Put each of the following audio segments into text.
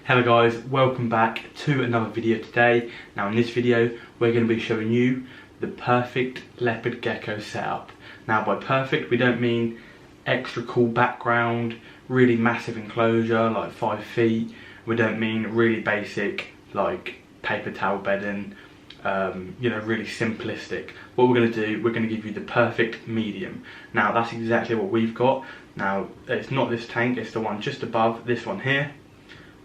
Hello guys, welcome back to another video today. Now in this video we're going to be showing you the perfect leopard gecko setup. Now by perfect we don't mean extra cool background, really massive enclosure like 5 feet. We don't mean really basic like paper towel bedding, really simplistic. What we're going to do, we're going to give you the perfect medium. Now that's exactly what we've got. Now it's not this tank, it's the one just above this one here.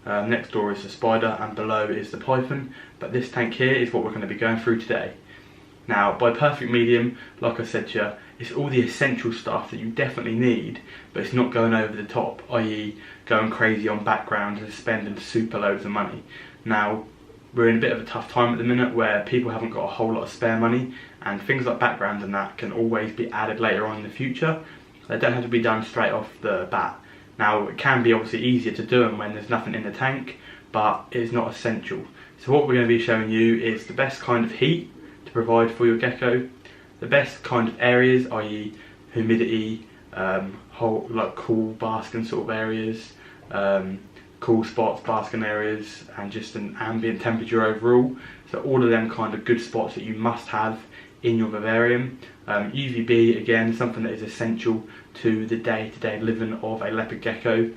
Next door is the spider and below is the python, but this tank here is what we're going to be going through today. Now by perfect medium, like I said to you, it's all the essential stuff that you definitely need, but it's not going over the top, i.e. going crazy on background and spending super loads of money. Now we're in a bit of a tough time at the minute where people haven't got a whole lot of spare money, and things like background and that can always be added later on in the future. They don't have to be done straight off the bat. Now it can be obviously easier to do them when there's nothing in the tank, but it's not essential. So what we're going to be showing you is the best kind of heat to provide for your gecko, the best kind of areas, i.e. humidity, like cool basking sort of areas, cool spots, basking areas, and just an ambient temperature overall. So all of them kind of good spots that you must have in your vivarium. UVB, again, something that is essential to the day-to-day living of a leopard gecko.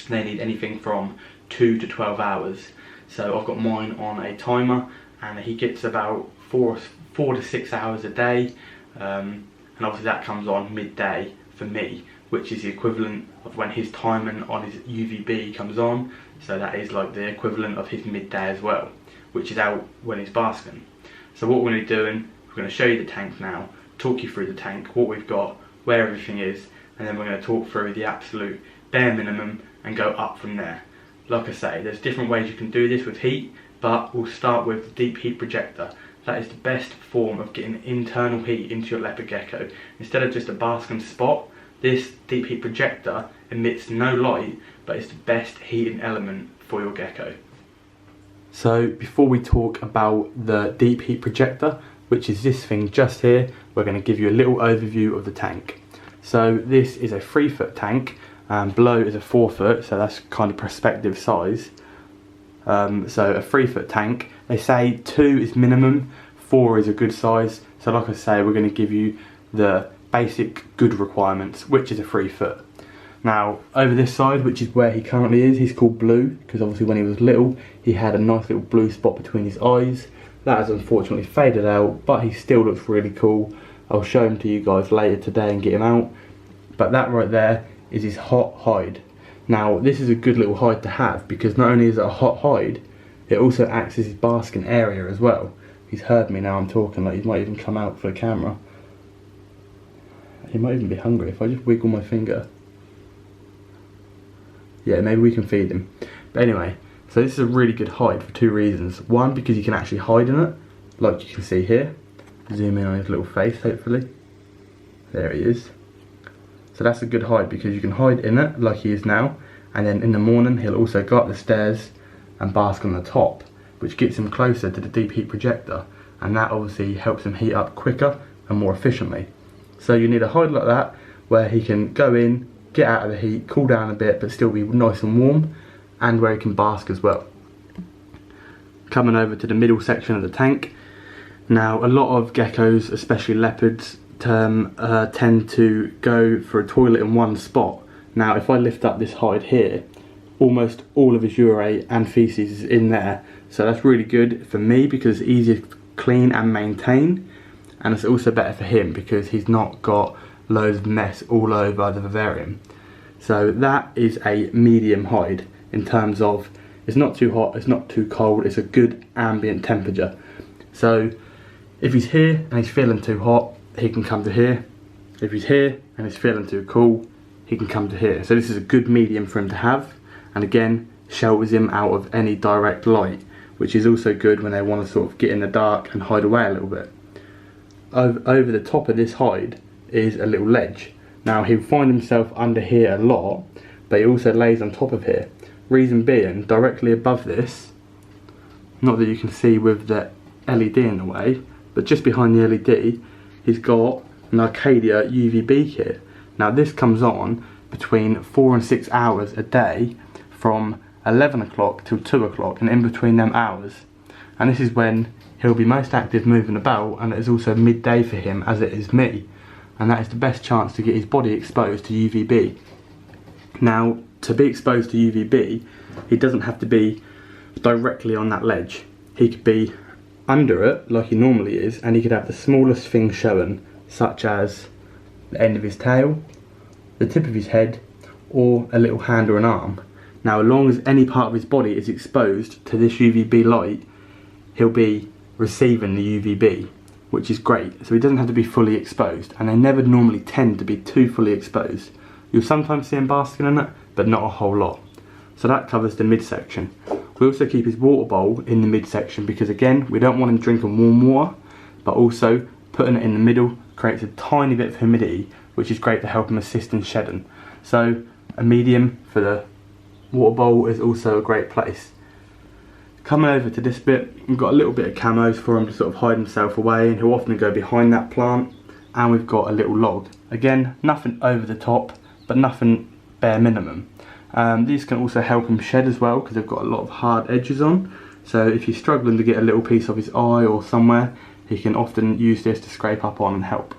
They need anything from 2 to 12 hours. So I've got mine on a timer and he gets about 4 to 6 hours a day, and obviously that comes on midday for me, which is the equivalent of when his timing on his UVB comes on. So that is like the equivalent of his midday as well, which is out when he's basking. So what we're going to be doing, we're going to show you the tank now, talk you through the tank, what we've got, where everything is, and then we're going to talk through the absolute bare minimum and go up from there. Like I say, there's different ways you can do this with heat, but we'll start with the deep heat projector. That is the best form of getting internal heat into your leopard gecko. Instead of just a basking spot, this deep heat projector emits no light, but it's the best heating element for your gecko. So before we talk about the deep heat projector, which is this thing just here, we're going to give you a little overview of the tank. So this is a 3-foot tank, and below is a 4-foot, so that's kind of perspective size. So a 3-foot tank, they say 2 is minimum, 4 is a good size. So like I say, we're going to give you the basic good requirements, which is a 3-foot. Now over this side, which is where he currently is, he's called Blue because obviously when he was little he had a nice little blue spot between his eyes. That has unfortunately faded out, but he still looks really cool. I'll show him to you guys later today and get him out. But that right there is his hot hide. Now this is a good little hide to have because not only is it a hot hide, it also acts as his basking area as well. He's heard me now I'm talking, like he might even come out for the camera. He might even be hungry if I just wiggle my finger. Yeah, maybe we can feed him. But anyway, so this is a really good hide for 2 reasons. One, because you can actually hide in it, like you can see here. Zoom in on his little face, hopefully. There he is. So that's a good hide because you can hide in it like he is now, and then in the morning he'll also go up the stairs and bask on the top, which gets him closer to the deep heat projector, and that obviously helps him heat up quicker and more efficiently. So you need a hide like that where he can go in, get out of the heat, cool down a bit but still be nice and warm, and where he can bask as well. Coming over to the middle section of the tank. Now a lot of geckos, especially leopards, tend to go for a toilet in one spot. Now if I lift up this hide here, almost all of his urine and feces is in there, so that's really good for me because it's easier to clean and maintain, and it's also better for him because he's not got loads of mess all over the vivarium. So that is a medium hide in terms of it's not too hot, it's not too cold, it's a good ambient temperature. So if he's here and he's feeling too hot, he can come to here. If he's here and he's feeling too cool, he can come to here. So this is a good medium for him to have, and again shelters him out of any direct light, which is also good when they want to sort of get in the dark and hide away a little bit. Over the top of this hide is a little ledge. Now he'll find himself under here a lot, but he also lays on top of here. Reason being, directly above this, not that you can see with the LED in the way, but just behind the LED, he's got an Arcadia UVB kit. Now this comes on between 4 and 6 hours a day from 11 o'clock till 2 o'clock, and in between them hours. And this is when he'll be most active moving about, and it is also midday for him as it is me. And that is the best chance to get his body exposed to UVB. Now, to be exposed to UVB, he doesn't have to be directly on that ledge. He could be under it like he normally is, and he could have the smallest thing shown, such as the end of his tail, the tip of his head, or a little hand or an arm. Now, as long as any part of his body is exposed to this UVB light, he'll be receiving the UVB, which is great. So he doesn't have to be fully exposed, and they never normally tend to be too fully exposed. You'll sometimes see him basking in it, but not a whole lot. So that covers the midsection. We also keep his water bowl in the midsection because, again, we don't want him drinking warm water, but also putting it in the middle creates a tiny bit of humidity, which is great to help him assist in shedding. So a medium for the water bowl is also a great place. Coming over to this bit, we've got a little bit of camos for him to sort of hide himself away, and he'll often go behind that plant, and we've got a little log. Again, nothing over the top, but nothing bare minimum. These can also help him shed as well because they've got a lot of hard edges on. So if you're struggling to get a little piece of his eye or somewhere, he can often use this to scrape up on and help.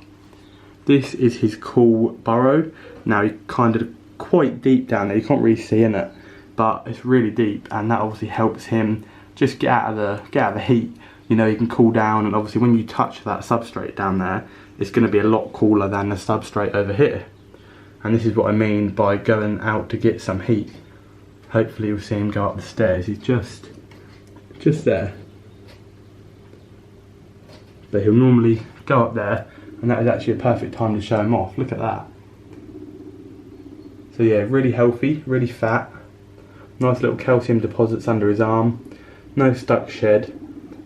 This is his cool burrow. Now he's kind of quite deep down there, you can't really see in it, but it's really deep, and that obviously helps him just get out of the heat. You know, he can cool down, and obviously when you touch that substrate down there, it's going to be a lot cooler than the substrate over here. And this is what I mean by going out to get some heat. Hopefully you'll see him go up the stairs. He's just there. But he'll normally go up there, and that is actually a perfect time to show him off. Look at that. So yeah, really healthy, really fat. Nice little calcium deposits under his arm. No stuck shed.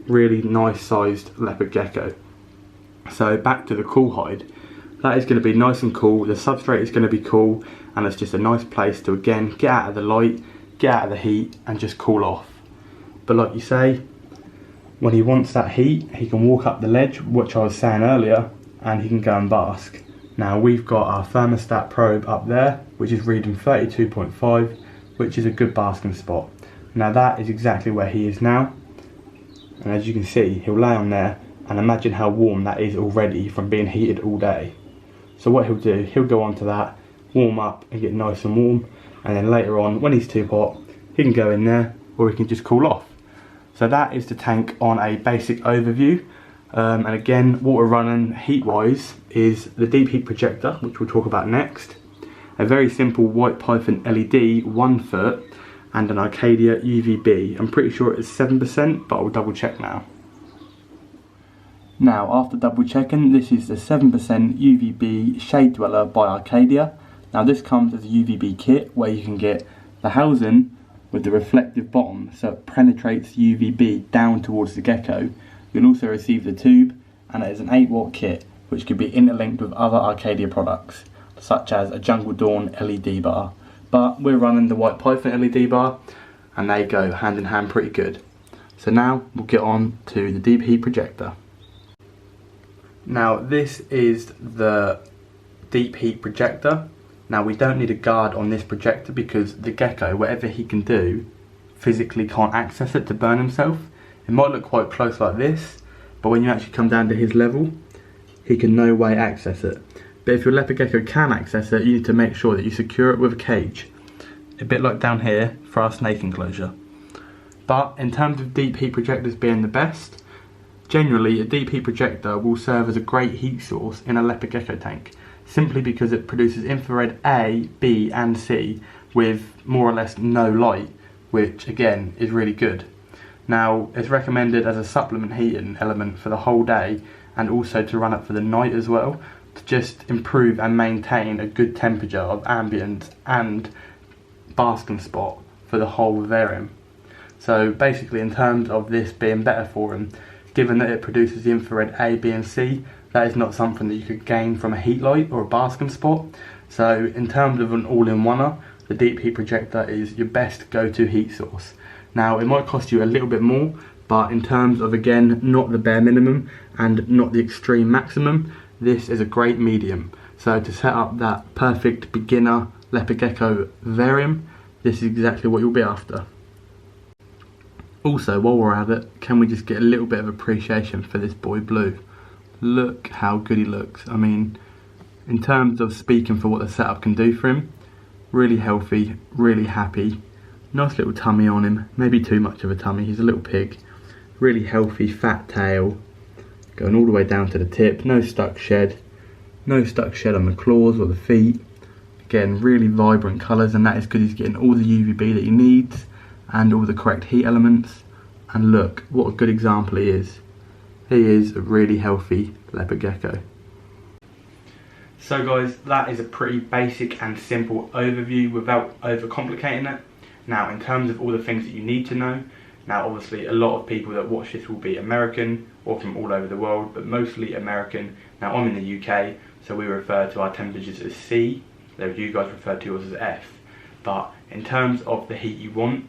Really nice sized leopard gecko. So back to the cool hide. That is going to be nice and cool, the substrate is going to be cool, and it's just a nice place to, again, get out of the light, get out of the heat, and just cool off. But like you say, when he wants that heat, he can walk up the ledge, which I was saying earlier, and he can go and bask. Now we've got our thermostat probe up there, which is reading 32.5, which is a good basking spot. Now that is exactly where he is now, and as you can see, he'll lay on there, and imagine how warm that is already from being heated all day. So what he'll do, he'll go onto that, warm up and get nice and warm, and then later on, when he's too hot, he can go in there, or he can just cool off. So that is the tank on a basic overview. And again, what we're running heat wise is the deep heat projector, which we'll talk about next, a very simple white python LED 1 foot, and an Arcadia UVB. I'm pretty sure it's 7%, but I'll double check now. Now, after double checking, this is the 7% UVB Shade Dweller by Arcadia. Now this comes as a UVB kit where you can get the housing with the reflective bottom so it penetrates UVB down towards the gecko. You'll also receive the tube, and it is an 8-watt kit which can be interlinked with other Arcadia products such as a Jungle Dawn LED bar. But we're running the white python LED bar, and they go hand in hand pretty good. So now we'll get on to the deep heat projector. Now this is the deep heat projector. Now we don't need a guard on this projector because the gecko, whatever he can do, physically can't access it to burn himself. It might look quite close like this, but when you actually come down to his level, he can no way access it. But if your leopard gecko can access it, you need to make sure that you secure it with a cage. A bit like down here for our snake enclosure. But in terms of deep heat projectors being the best, generally a deep heat projector will serve as a great heat source in a leopard gecko tank, simply because it produces infrared A, B and C with more or less no light, which again is really good. Now it's recommended as a supplement heating element for the whole day, and also to run it for the night as well, to just improve and maintain a good temperature of ambient and basking spot for the whole vivarium. So basically, in terms of this being better for him, given that it produces the infrared A, B and C, that is not something that you could gain from a heat light or a basking spot. So in terms of an all-in-oneer, the deep heat projector is your best go-to heat source. Now it might cost you a little bit more, but in terms of, again, not the bare minimum and not the extreme maximum, this is a great medium. So to set up that perfect beginner leopard gecko vivarium, this is exactly what you'll be after. Also, while we're at it, can we just get a little bit of appreciation for this boy Blue? Look how good he looks. I mean, in terms of speaking for what the setup can do for him, really healthy, really happy, nice little tummy on him, maybe too much of a tummy, he's a little pig, really healthy fat tail, going all the way down to the tip, no stuck shed on the claws or the feet. Again, really vibrant colours, and that is good. He's getting all the UVB that he needs and all the correct heat elements. And look, what a good example he is. He is a really healthy leopard gecko. So guys, that is a pretty basic and simple overview without overcomplicating it. Now, in terms of all the things that you need to know, now obviously a lot of people that watch this will be American or from all over the world, but mostly American. Now I'm in the UK, so we refer to our temperatures as C, though you guys refer to yours as F. But in terms of the heat you want,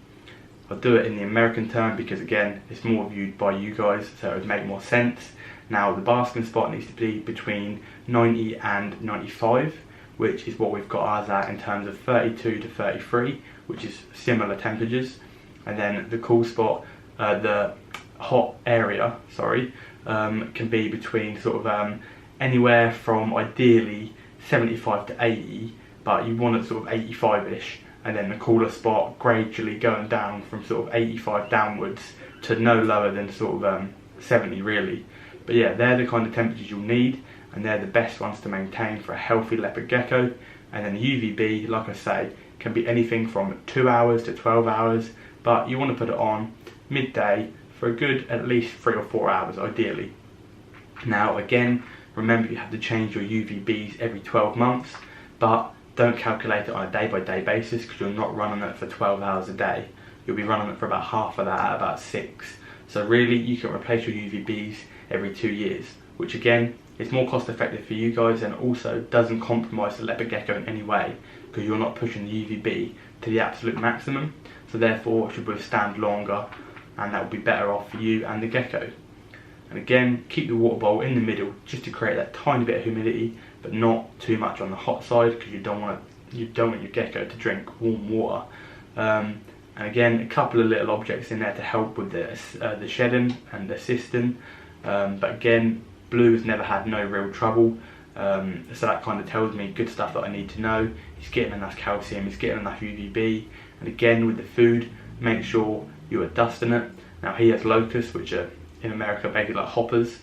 I'll do it in the American term because again, it's more viewed by you guys, so it would make more sense. Now the basking spot needs to be between 90 and 95, which is what we've got ours at in terms of 32 to 33, which is similar temperatures. And then the cool spot, the hot area, can be between sort of anywhere from ideally 75 to 80, but you want it sort of 85-ish, and then the cooler spot gradually going down from sort of 85 downwards to no lower than sort of 70 really. But yeah, they're the kind of temperatures you'll need, and they're the best ones to maintain for a healthy leopard gecko. And then the UVB, like I say, can be anything from 2 hours to 12 hours, but you want to put it on midday for a good at least 3 or 4 hours ideally. Now again, remember you have to change your UVBs every 12 months, but don't calculate it on a day-by-day basis because you're not running it for 12 hours a day. You'll be running it for about half of that at about 6. So really you can replace your UVBs every 2 years, which again is more cost effective for you guys and also doesn't compromise the leopard gecko in any way because you're not pushing the UVB to the absolute maximum, so therefore it should withstand longer, and that will be better off for you and the gecko. And again, keep the water bowl in the middle just to create that tiny bit of humidity, but not too much on the hot side because you don't want your gecko to drink warm water. And again, a couple of little objects in there to help with the shedding and the cystin. But again, Blue has never had no real trouble, so that kind of tells me good stuff that I need to know. He's getting enough calcium, he's getting enough UVB, and again with the food, make sure you are dusting it. Now he has locusts, which are in America basically like hoppers,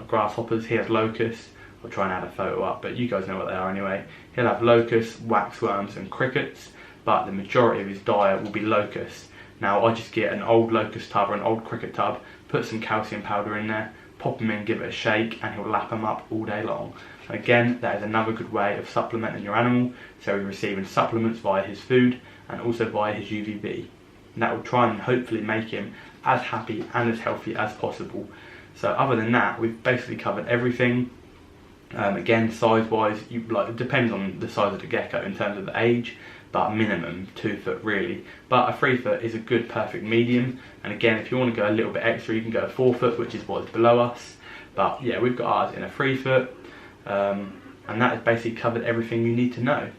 grasshoppers. He has locusts. I'll try and add a photo up, but you guys know what they are anyway. He'll have locusts, waxworms and crickets, but the majority of his diet will be locusts. Now I just get an old locust tub or an old cricket tub, put some calcium powder in there, pop him in, give it a shake, and he'll lap them up all day long. Again, that is another good way of supplementing your animal, so he's receiving supplements via his food and also via his UVB. And that will try and hopefully make him as happy and as healthy as possible. So other than that, we've basically covered everything. Again, size-wise, it depends on the size of the gecko in terms of the age, but minimum 2 foot really. But a 3 foot is a good perfect medium. And again, if you want to go a little bit extra, you can go a 4 foot, which is what is below us. But yeah, we've got ours in a 3 foot, and that has basically covered everything you need to know.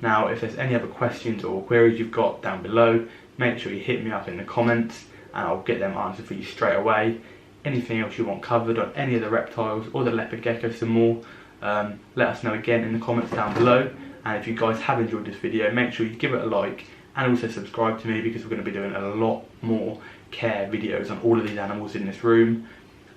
Now, if there's any other questions or queries you've got down below, make sure you hit me up in the comments, and I'll get them answered for you straight away. Anything else you want covered on any of the reptiles or the leopard gecko some more, let us know again in the comments down below. And if you guys have enjoyed this video, make sure you give it a like and also subscribe to me, because we're going to be doing a lot more care videos on all of these animals in this room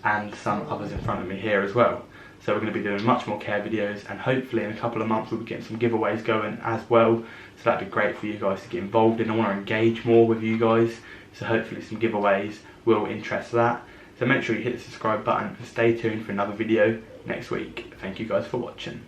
and some others in front of me here as well. So we're going to be doing much more care videos, and hopefully in a couple of months we'll be getting some giveaways going as well. So that'd be great for you guys to get involved in. I want to engage more with you guys, so hopefully some giveaways will interest that. So make sure you hit the subscribe button and stay tuned for another video next week. Thank you guys for watching.